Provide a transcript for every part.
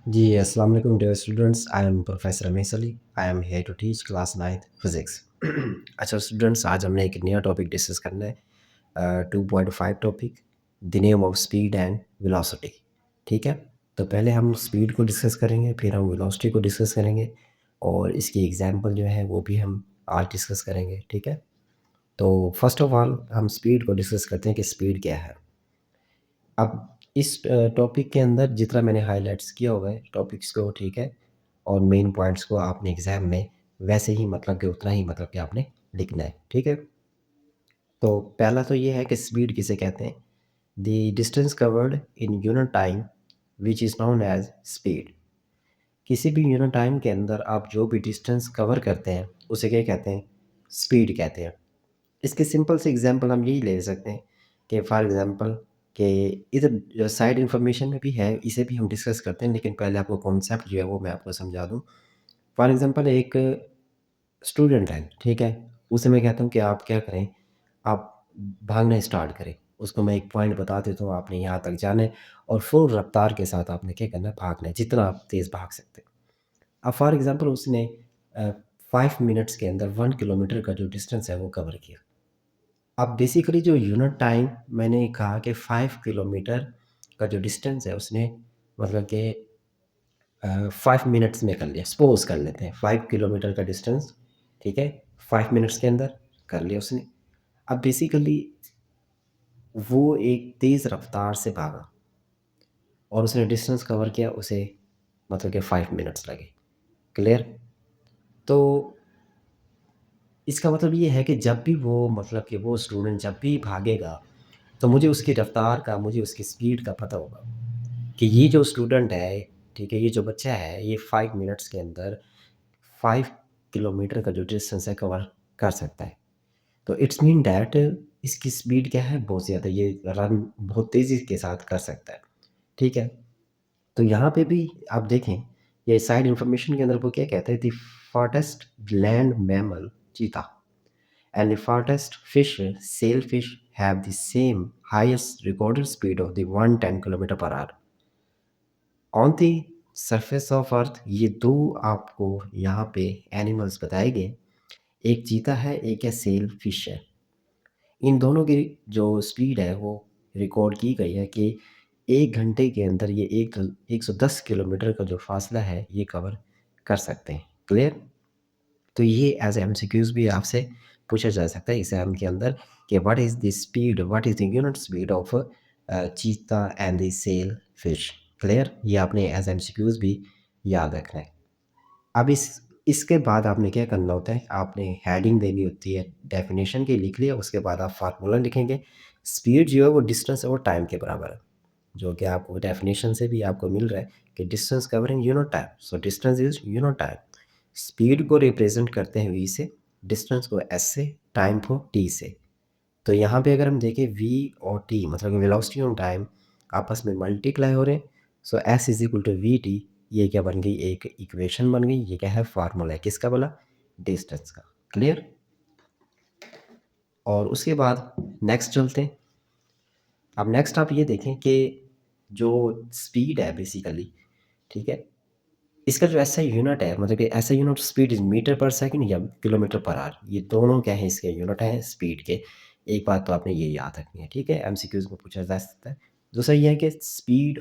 जी, अस्सलाम वालेकुम dear students, I am professor Ramesh Ali. I am here to teach class 9th physics. अच्छा students, आज हमने एक नया टॉपिक डिस्कस करना है, 2.5 topic, the name of speed and velocity. ठीक है? तो पहले हम स्पीड को डिस्कस करेंगे, फिर हम वेलोसिटी को डिस्कस करेंगे और इसकी एग्ज़ाम्पल जो है वो भी हम आज डिस्कस करेंगे। ठीक है? तो फर्स्ट ऑफ ऑल हम स्पीड को डिस्कस करते हैं कि स्पीड क्या है। अब इस टॉपिक के अंदर जितना मैंने हाइलाइट्स किया हुआ है टॉपिक्स को, ठीक है, और मेन पॉइंट्स को आपने एग्ज़ाम में वैसे ही मतलब कि उतना ही मतलब कि आपने लिखना है, ठीक है। तो पहला तो ये है कि स्पीड किसे कहते हैं। The distance covered in unit time which is known as speed. किसी भी यूनिट टाइम के अंदर आप जो भी डिस्टेंस कवर करते हैं उसे क्या कहते हैं, स्पीड कहते हैं। इसके सिंपल से एग्जांपल हम यही ले सकते हैं कि फॉर एग्जांपल कि इधर साइड इन्फॉर्मेशन में भी है, इसे भी हम डिस्कस करते हैं, लेकिन पहले आपको कॉन्सेप्ट जो है वो मैं आपको समझा दूँ। फॉर एग्जांपल एक स्टूडेंट है, ठीक है, उसे मैं कहता हूँ कि आप क्या करें, आप भागना स्टार्ट करें। उसको मैं एक पॉइंट बता देता हूँ, आपने यहाँ तक जाना है और फुल रफ्तार के साथ आपने क्या करना है, भागना है, जितना आप तेज़ भाग सकते हैं। अब फॉर एग्जांपल उसने 5 मिनट्स के अंदर 1 किलोमीटर का जो डिस्टेंस है वो कवर किया। अब बेसिकली जो यूनिट टाइम मैंने कहा कि 5 किलोमीटर का जो डिस्टेंस है उसने मतलब कि 5 मिनट्स में कर लिया। सपोज़ कर लेते हैं 5 किलोमीटर का डिस्टेंस, ठीक है, 5 मिनट्स के अंदर कर लिया उसने। अब बेसिकली वो एक तेज़ रफ़्तार से भागा और उसने डिस्टेंस कवर किया, उसे मतलब कि 5 मिनट्स लगे। क्लियर? तो इसका मतलब ये है कि जब भी वो मतलब कि वो स्टूडेंट जब भी भागेगा, तो मुझे उसकी रफ़्तार का, मुझे उसकी स्पीड का पता होगा कि ये जो स्टूडेंट है, ठीक है, ये जो बच्चा है, ये 5 मिनट्स के अंदर 5 किलोमीटर का जो डिस्टेंस है कवर कर सकता है। तो इट्स मीन दैट इसकी स्पीड क्या है, बहुत ज़्यादा, ये रन बहुत तेज़ी के साथ कर सकता है। ठीक है? तो यहाँ पे भी आप देखें, ये साइड इन्फॉर्मेशन के अंदर वो क्या कहता है, द फास्टेस्ट लैंड मैमल चीता and the farthest fish, sailfish, have the same highest recorded speed of the 110 kilometre per hour on the surface of earth. ये दो आपको यहाँ पे एनिमल्स बताए गए, एक चीता है, एक है सेल फिश है। इन दोनों की जो स्पीड है वो रिकॉर्ड की गई है कि 1 घंटे के अंदर ये 110 किलोमीटर का जो फासला है ये कवर कर सकते हैं। क्लियर? तो ये एज एमसीक्यूज भी आपसे पूछा जा सकता है एग्जाम के अंदर कि what is the speed, what is the unit speed of cheetah and the sailfish. Clear? ये आपने एज एमसीक्यूज भी याद रखना है। अब इसके बाद आपने क्या करना होता है, आपने हेडिंग देनी होती है, डेफिनेशन की लिख लिया, उसके बाद आप फार्मूला लिखेंगे। स्पीड जो है वो डिस्टेंस और टाइम के बराबर है, जो कि आपको डेफिनेशन से भी आपको मिल रहा है कि distance covering unit time, so distance is unit time. Speed को रिप्रेजेंट करते हैं वी से, डिस्टेंस को एस से, टाइम को टी से। तो यहाँ पे अगर हम देखें वी और टी मतलब वेलोसिटी और टाइम आपस में मल्टीप्लाई हो रहे हैं, so s is equal to v t. ये क्या बन गई, एक इक्वेशन बन गई। ये क्या है, फार्मूला है, किसका बोला, डिस्टेंस का। क्लियर? और उसके बाद नेक्स्ट चलते हैं। अब नेक्स्ट आप ये देखें कि जो स्पीड है बेसिकली, ठीक है, इसका जो ऐसा यूनिट है मतलब कि ऐसा यूनिट स्पीड इज मीटर पर सेकंड या किलोमीटर पर आवर, ये दोनों क्या है, इसके यूनिट हैं स्पीड के। एक बात तो आपने ये याद रखनी है, ठीक है, एमसीक्यूज में पूछा जा सकता है। दूसरा ये है कि स्पीड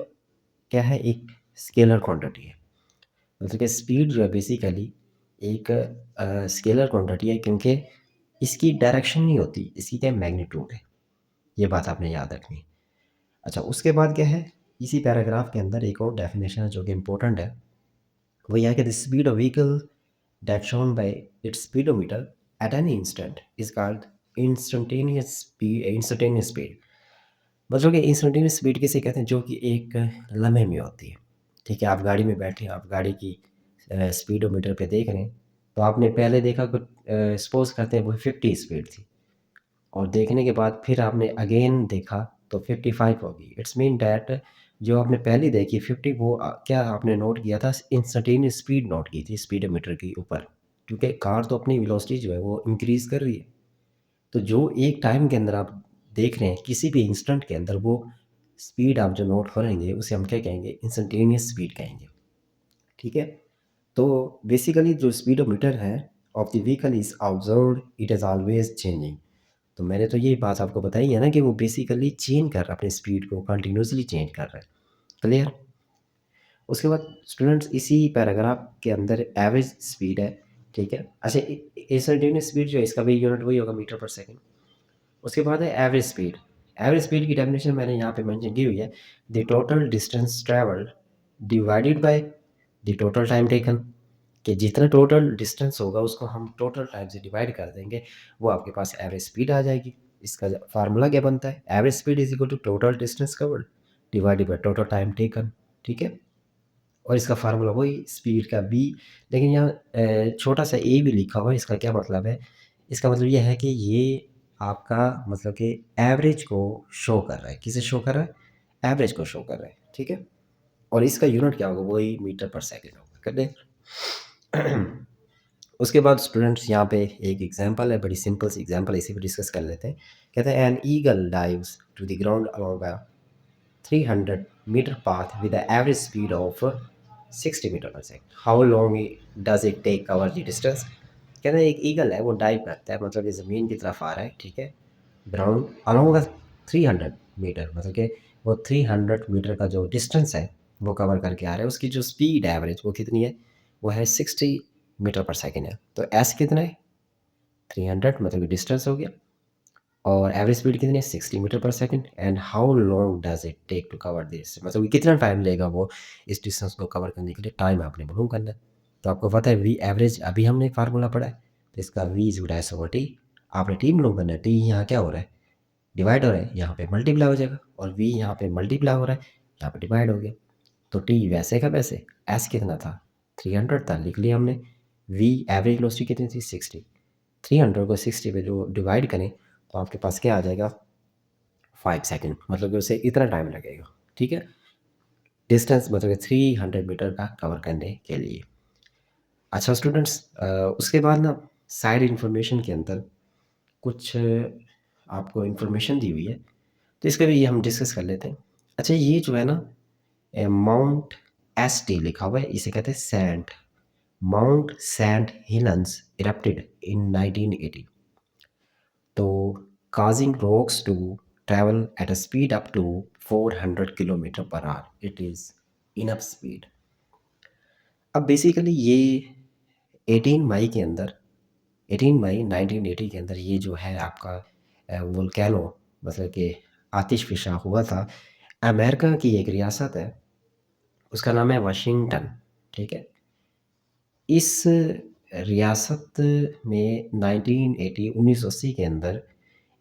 क्या है, एक स्केलर क्वांटिटी है। मतलब कि स्पीड जो है बेसिकली एक स्केलर क्वांटिटी है, क्योंकि इसकी डायरेक्शन नहीं होती, इसकी क्या मैग्नीट्यूड है। ये बात आपने याद रखनी है। अच्छा, उसके बाद क्या है, इसी पैराग्राफ के अंदर एक और डेफिनेशन है जो कि इम्पोर्टेंट है। वो यह है कि the speed of vehicle that shown by its speedometer at any instant is called instantaneous speed। मतलब कि इंस्टेंटेनियस स्पीड किसे कहते हैं, जो कि एक लम्हे में होती है। ठीक है, आप गाड़ी में बैठे हैं, आप गाड़ी की स्पीडोमीटर पे देख रहे हैं, तो आपने पहले देखा कुछ, सपोज करते हैं वो 50 स्पीड थी, और देखने के बाद फिर आपने अगेन देखा तो 55 होगी। इट्स मीन डैट जो आपने पहले देखी 50, वो क्या आपने नोट किया था, इंस्टेंटेनियस स्पीड नोट की थी स्पीडोमीटर के ऊपर, क्योंकि कार तो अपनी वेलोसिटी जो है वो इंक्रीज़ कर रही है। तो जो एक टाइम के अंदर आप देख रहे हैं, किसी भी इंस्टेंट के अंदर वो स्पीड आप जो नोट करेंगे उसे हम क्या कहेंगे, इंस्टेंटेनियस स्पीड कहेंगे। ठीक है। तो बेसिकली जो स्पीडोमीटर है of the vehicle is observe it is always changing. तो मैंने तो ये बात आपको बताई है ना कि वो बेसिकली चेंज कर रहा है, अपनी स्पीड को कंटिन्यूसली चेंज कर रहा है। क्लियर। उसके बाद स्टूडेंट्स इसी पैराग्राफ के अंदर एवरेज स्पीड है, ठीक है। अच्छा, इंस्टेंटेनियस स्पीड जो है इसका भी यूनिट वही होगा, मीटर पर सेकंड। उसके बाद है एवरेज स्पीड। एवरेज स्पीड की डेफिनेशन मैंने यहाँ पे मेंशन की हुई है, the total distance travelled divided by the total time taken. कि जितना टोटल डिस्टेंस होगा उसको हम टोटल टाइम से डिवाइड कर देंगे, वो आपके पास एवरेज स्पीड आ जाएगी। इसका फार्मूला क्या बनता है, average speed is equal to total distance covered divided by total time taken, ठीक है। और इसका फार्मूला वही स्पीड का बी। लेकिन यहाँ छोटा सा ए भी लिखा हुआ है, इसका क्या मतलब है, इसका मतलब ये है कि ये आपका मतलब कि एवरेज को शो कर रहा है। किसे शो कर रहा है, एवरेज को शो कर रहा है, ठीक है। और इसका यूनिट क्या होगा, वही मीटर पर सेकेंड होगा, कर दें। उसके बाद स्टूडेंट्स यहाँ पे एक एग्जांपल है, बड़ी सिंपल सी एग्जांपल, इसी पे डिस्कस कर लेते हैं। कहते हैं an eagle dives to the ground along 300 meter path with an average speed of 60 metre per second, how long does it take cover the distance. कहते हैं एक ईगल है, वो डाइव करता है, मतलब ये ज़मीन की तरफ आ रहा है, ठीक है, ग्राउंड अलोंग 300 मीटर, मतलब कि वो 300 मीटर का जो डिस्टेंस है वो कवर करके आ रहा है। उसकी जो स्पीड एवरेज वो कितनी है, वो है 60 मीटर पर सेकेंड है। तो एस कितना है, 300, मतलब कि डिस्टेंस हो गया, और एवरेज स्पीड कितनी है, 60 मीटर पर second. And how long does it take to cover this, मतलब कि कितना टाइम लेगा वो इस डिस्टेंस को कवर करने के लिए, टाइम आपने मालूम करना है। तो आपको पता है वी एवरेज, अभी हमने फार्मूला पढ़ा है, तो इसका V is dash over T. आपने टी मालूम करना है, टी यहाँ क्या हो रहा है, डिवाइड हो रहा है, यहाँ पे मल्टीप्लाई हो जाएगा, और वी यहाँ पे मल्टीप्लाई हो रहा है, यहाँ पे डिवाइड हो गया। तो टी वैसे का वैसे, एस कितना था, 300 था, लिख लिया हमने। वी एवरेज वेलोसिटी कितनी थी, 60। 300 को 60 पे जो डिवाइड करें तो आपके पास क्या आ जाएगा, 5 सेकेंड, मतलब कि उसे इतना टाइम लगेगा, ठीक है, डिस्टेंस मतलब 300 मीटर का कवर करने के लिए। अच्छा स्टूडेंट्स, उसके बाद ना साइड इंफॉर्मेशन के अंदर कुछ आपको इंफॉर्मेशन दी हुई है, तो इसका भी ये हम डिस्कस कर लेते हैं। अच्छा, ये जो है ना, माउंट एस टी लिखा हुआ है, इसे कहते हैं sand, Mount Saint Helens erupted in 1980, तो causing rocks to travel at a speed up to 400 kilometre per our, it is enough speed. अब बेसिकली ये 18 मई के अंदर, 18 मई 1980 के अंदर ये जो है आपका वोल्केनो, मतलब कि आतिशफिशा हुआ था। अमेरिका की एक रियासत है, उसका नाम है वाशिंगटन, ठीक है। इस रियासत में 1980 1980 के अंदर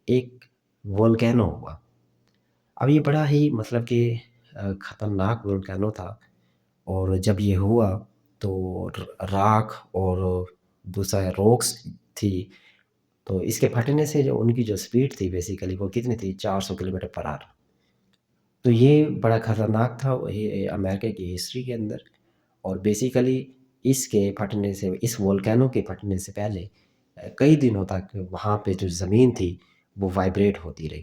एक वोल्केनो हुआ। अब ये बड़ा ही मतलब कि ख़तरनाक वोल्केनो था, और जब ये हुआ तो राख और दूसरा रॉक्स थी, तो इसके फटने से जो उनकी जो स्पीड थी बेसिकली वो कितनी थी, 400 किलोमीटर पर आवर। तो ये बड़ा ख़तरनाक था ये अमेरिका की हिस्ट्री के अंदर। और बेसिकली इसके फटने से, इस वोल्केनो के फटने से पहले कई दिनों तक वहाँ पे जो ज़मीन थी वो वाइब्रेट होती रही,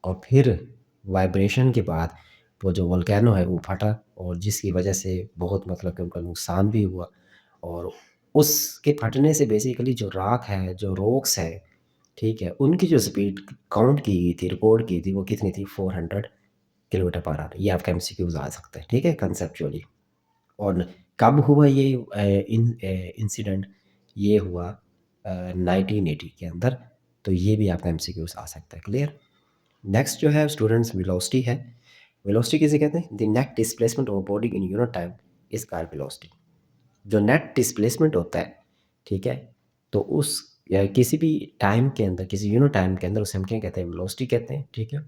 और फिर वाइब्रेशन के बाद वो जो वोल्केनो है वो फटा, और जिसकी वजह से बहुत मतलब कि उनका नुकसान भी हुआ। और उसके फटने से बेसिकली जो राख है, जो रॉक्स है, ठीक है, उनकी जो स्पीड काउंट की गई थी, रिकॉर्ड की थी, वो कितनी थी, 400 किलोमीटर पर आवर। ये आपका एमसीक्यूज आ सकता है, ठीक है, कंसेप्चुअली। और कब हुआ ये इंसिडेंट, ये हुआ 1980 के अंदर। तो ये भी आपका एमसीक्यूज आ सकता है, क्लियर। नेक्स्ट जो है स्टूडेंट्स वेलोसिटी है। वेलोसिटी किसे कहते हैं, the net displacement of body in unit time is called velocity. जो नेट डिस्प्लेसमेंट होता है, ठीक है, तो उस किसी भी टाइम के अंदर, किसी यूनिट टाइम के अंदर, उसे हम क्या कहते हैं, वेलोसिटी कहते हैं, ठीक है।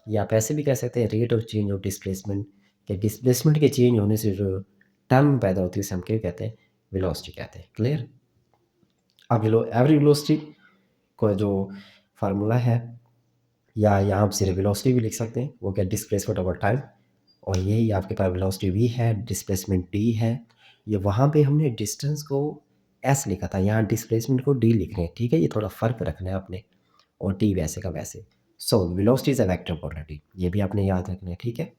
या आप ऐसे भी कह सकते हैं rate of change of displacement, के डिस्प्लेसमेंट के चेंज होने से जो टर्म पैदा होती है उसे हम क्या कहते हैं, वेलोसिटी कहते हैं, क्लियर। अब एवरी वेलोसिटी का जो फार्मूला है, या यहाँ आप सिर्फ वेलोसिटी भी लिख सकते हैं, वो क्या, डिस्प्लेसमेंट ओवर टाइम। और यही आपके पास वेलोसिटी वी है, डिस्प्लेसमेंट डी है। ये वहाँ पे हमने डिस्टेंस को एस लिखा था, यहाँ डिस्प्लेसमेंट को डी लिख रहे हैं, ठीक है, ये थोड़ा फ़र्क रखना है आपने। और टी वैसे का वैसे। So velocity is a vector quantity, ये भी आपने याद रखना है, ठीक है।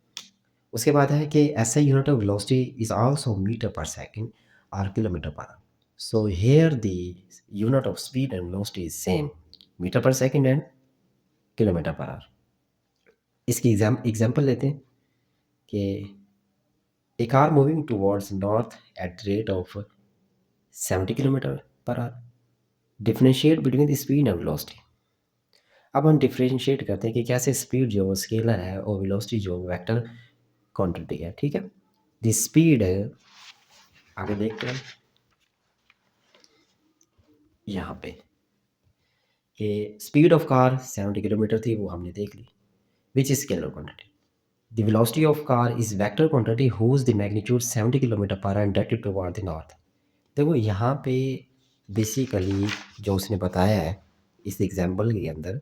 उसके बाद है कि SI unit of velocity is also metre पर सेकंड और kilometre per hour. So here the unit of speed and velocity is same, metre पर second and kilometre per hour. इसकी एग्जाम्पल लेते हैं कि a car moving towards north at the rate of 70 kilometre per our. Differentiate between the speed and velocity. अब हम differentiate करते हैं कि कैसे स्पीड जो स्केलर है और वेलोसिटी जो वेक्टर क्वांटिटी है. ठीक है, द स्पीड आगे देखते हैं यहाँ पे कि स्पीड ऑफ कार 70 किलोमीटर थी, वो हमने देख ली, which is scalar quantity. The velocity of car is vector quantity whose the magnitude 70 kilometre per and directed toward the north. देखो यहाँ पे बेसिकली जो उसने बताया है इस एग्जाम्पल के अंदर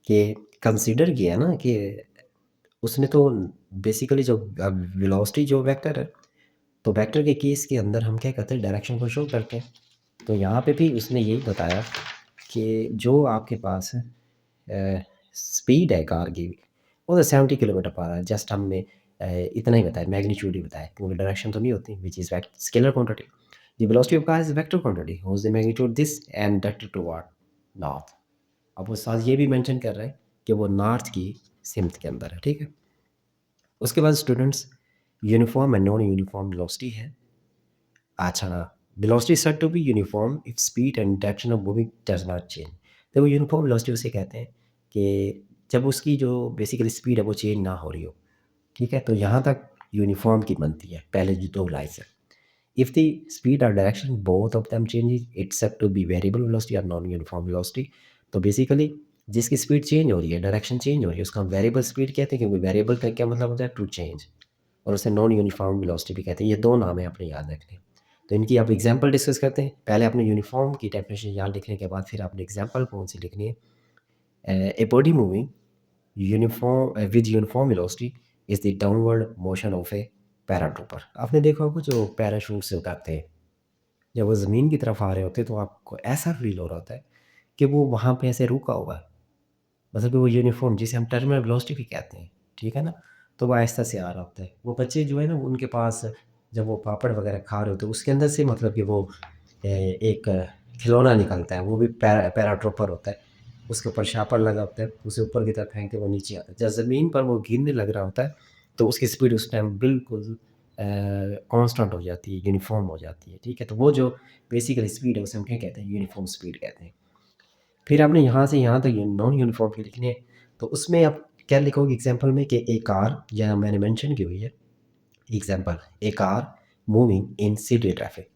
कि कंसिडर किया ना कि उसने तो बेसिकली जो वेलोसिटी जो वेक्टर है, तो वेक्टर के केस के अंदर हम क्या करते हैं, डायरेक्शन को शो करते हैं. तो यहाँ पे भी उसने यही बताया कि जो आपके पास स्पीड है कार की वो तो 70 किलोमीटर पर आवर है. जस्ट हमने इतना ही बताया, मैग्नीट्यूड ही बताया, क्योंकि डायरेक्शन तो नहीं होती, which is scalar quantity. The velocity of car is vector quantity whose the magnitude this and directed toward north. अब वो साथ ये भी मेंशन कर रहा है कि वो नॉर्थ की सिमत के अंदर है. ठीक है, उसके बाद students uniform and non uniform velocity है. अच्छा, velocity said to be uniform if speed and direction of moving does not change. देखो यूनिफॉर्म वेलोसिटी उसे कहते हैं कि जब उसकी जो बेसिकली स्पीड है वो चेंज ना हो रही हो. ठीक है, तो यहाँ तक यूनिफॉर्म की बनती है. पहले जो दो लाइन्स है, इफ़ द स्पीड और direction both of them changes it's said to be variable velocity और नॉन यूनिफॉर्म वेलोसिटी. तो बेसिकली जिसकी स्पीड चेंज हो रही है, डायरेक्शन चेंज हो रही है, उसका हम वेरिएबल स्पीड कहते हैं, क्योंकि वेरिएबल का क्या मतलब होता है, टू चेंज. और उसे नॉन यूनिफॉर्म वेलोसिटी भी कहते हैं. ये दो नाम है, अपने याद रखने. तो इनकी आप एग्जांपल डिस्कस करते हैं. पहले आपने यूनिफॉर्म की डेफिनेशन याद लिखने के बाद फिर आपने एग्जांपल कौन सी लिखनी है. A body moving uniform with uniform velocity is the downward motion of A paratrooper. आपने देखा होगा जो पैराशूट से उतरते हैं, जब वो ज़मीन की तरफ आ रहे होते हैं तो आपको ऐसा फील हो रहा होता है कि वो वहाँ पे ऐसे रुका हुआ है. मतलब कि वो यूनिफॉर्म जिसे हम टर्मिनल वेलोसिटी भी कहते हैं, ठीक है ना, तो वो आहिस्ता से आ रहा होता है. वो बच्चे जो है ना, उनके पास जब वो पापड़ वगैरह खा रहे होते हैं, उसके अंदर से मतलब कि वो एक खिलौना निकलता है, वो भी पैराट्रूपर होता है. उसके ऊपर शापर लगा होता है, उसे ऊपर की तरफ फेंकते वो नीचे आता है. जब ज़मीन पर वो गिरने लग रहा होता है तो उसकी स्पीड उस टाइम बिल्कुल कांस्टेंट हो जाती है, यूनिफॉर्म हो जाती है. ठीक है, तो वो जो बेसिकली स्पीड है उसे हम क्या कहते हैं, यूनिफॉर्म स्पीड कहते हैं. फिर आपने यहाँ से यहाँ तक नॉन यूनिफॉर्म की लिखनी है, तो उसमें आप क्या लिखोगे एग्जांपल में कि ए कार, या मैंने मेंशन की हुई है example, A car moving in city traffic.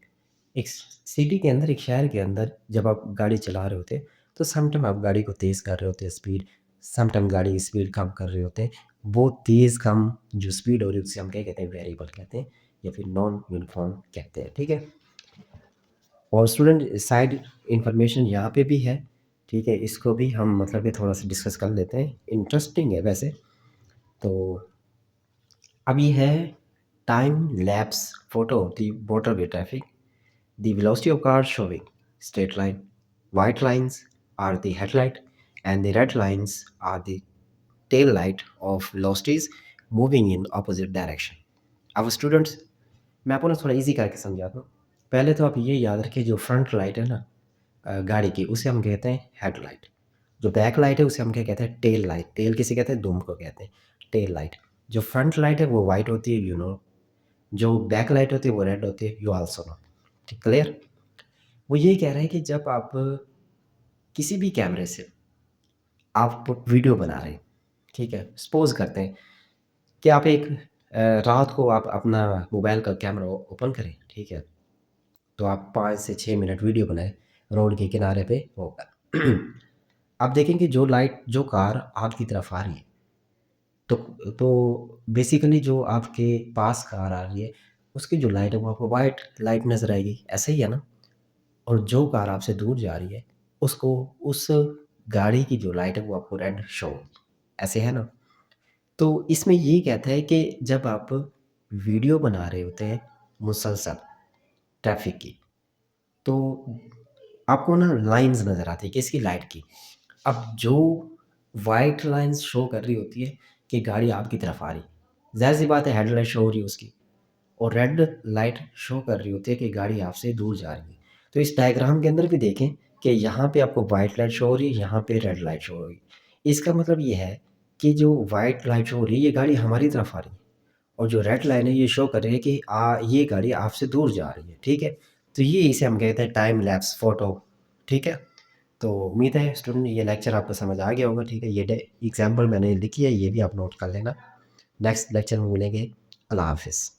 एक सिटी के अंदर, एक शहर के अंदर जब आप गाड़ी चला रहे होते हैं तो समटाइम आप गाड़ी को तेज़ कर रहे होते हैं स्पीड, समटाइम गाड़ी की स्पीड कम कर रहे होते हैं. वो तेज़ कम जो स्पीड हो रही है उससे हम क्या कहते हैं, वेरिएबल कहते हैं, या फिर नॉन यूनिफॉर्म कहते हैं. ठीक है, और स्टूडेंट साइड इंफॉर्मेशन यहाँ पे भी है. ठीक है, इसको भी हम मतलब कि थोड़ा सा डिस्कस कर लेते हैं, इंटरेस्टिंग है वैसे. तो अब ये है time lapse photo of the motorway traffic. The velocity of car showing straight line, white lines are the headlight and the red lines are the tail light of velocities moving in opposite direction. अब students मैं आपको ना थोड़ा easy करके समझाता हूँ. पहले तो आप ये याद रखिए, जो फ्रंट लाइट है ना गाड़ी की, उसे हम कहते हैं हेडलाइट. जो बैक लाइट है उसे हम क्या कहते हैं, टेल लाइट. टेल किसे कहते हैं, दुम को कहते हैं, टेल लाइट. जो फ्रंट लाइट है वो वाइट होती है, यू नो. जो बैक लाइट होती है वो रेड होती है, यू आल्सो नो. ठीक, क्लियर. वो ये कह रहे हैं कि जब आप किसी भी कैमरे से आप वीडियो बना रहे हैं, ठीक है, सपोज करते हैं कि आप एक रात को आप अपना मोबाइल का कैमरा ओपन करें, ठीक है, तो आप 5 से 6 मिनट वीडियो बनाएं रोड के किनारे पे होगा. आप देखेंगे जो लाइट, जो कार आपकी तरफ आ रही है, तो तो बेसिकली जो आपके पास कार आ रही है उसकी जो लाइट है वो आपको वाइट लाइट नज़र आएगी, ऐसे ही है ना. और जो कार आपसे दूर जा रही है उसको, उस गाड़ी की जो लाइट है वो आपको रेड शो होगी, ऐसे है ना. तो इसमें ये कहता है कि जब आप वीडियो बना रहे होते हैं मुसलसल ट्रैफिक की, तो आपको ना लाइंस नज़र आती है किसकी, लाइट की. अब जो वाइट लाइंस शो कर रही होती है कि गाड़ी आपकी तरफ आ रही, ज़ाहिर-सी बात है हेडलाइट शो हो रही है उसकी और रेड लाइट शो कर रही होती है कि गाड़ी आपसे दूर जा रही है। तो इस डायग्राम के अंदर भी देखें कि यहाँ पे आपको व्हाइट लाइट शो हो रही है, यहाँ पे रेड लाइट शो हो रही है। इसका मतलब ये है कि जो व्हाइट लाइट शो हो रही है ये गाड़ी हमारी तरफ आ रही है और जो रेड लाइन है ये शो कर रही है कि ये गाड़ी आपसे दूर जा रही है, ठीक है? तो ये इसे हम कहते हैं टाइम लैप्स फ़ोटो, ठीक है? तो उम्मीद है स्टूडेंट ये लेक्चर आपको समझ आ गया होगा, ठीक है? ये एग्ज़ाम्पल मैंने लिखी है, ये भी आप नोट कर लेना। नेक्स्ट लेक्चर में मिलेंगे। अल्लाह हाफ़िज़।